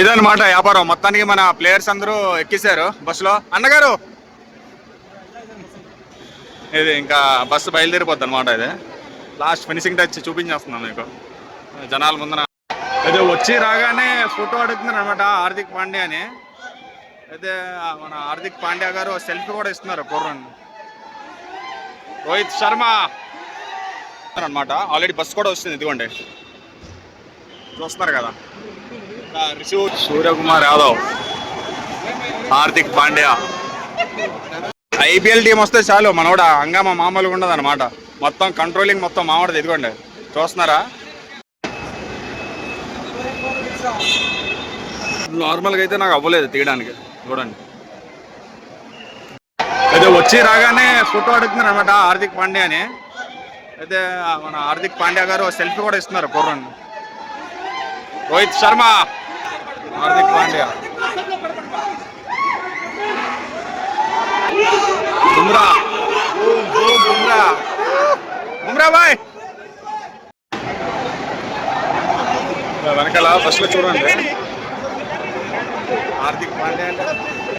ఇదన్నమాట వ్యాపారం మొత్తానికి. మన ప్లేయర్స్ అందరూ ఎక్కేశారు బస్సులో. అన్నగారు ఇది ఇంకా బస్సు బయలుదేరిపోద్ది అనమాట. ఇది లాస్ట్ ఫినిషింగ్ టచ్ చూపించేస్తున్నాను మీకు జనాల ముందున. అయితే వచ్చి రాగానే ఫోటో అడుగుతున్నారు అనమాట హార్దిక్ పాండ్యా అని. అయితే మన హార్దిక్ పాండ్యా గారు సెల్ఫీ కూడా ఇస్తున్నారు కుర్రని. రోహిత్ శర్మ అనమాట. ఆల్రెడీ బస్సు కూడా వస్తుంది, ఇదిగోండి చూస్తున్నారు కదా. సూర్యకుమార్ యాదవ్, హార్దిక్ పాండ్యా. ఐపీఎల్ టీం వస్తే చాలు మనోడ హంగామా మామూలుగా ఉండదు అనమాట. మొత్తం కంట్రోలింగ్ మొత్తం మామూలుది, ఇదిగోండి చూస్తున్నారా. నార్మల్గా అయితే నాకు అవ్వలేదు తీయడానికి, చూడండి. అయితే వచ్చి రాగానే ఫోటో అడుగుతున్నారు అనమాట హార్దిక్ పాండ్యా అని. అయితే మన హార్దిక్ పాండ్యా గారు సెల్ఫీ కూడా ఇస్తున్నారు కుర్రని. రోహిత్ శర్మ, హార్దిక్ పాండ్యా, బుమ్రా బుమ్రా బుమ్రా బాయ్. వెనకాల బస్సులో చూడండి హార్దిక్ పాండ్యా అంటే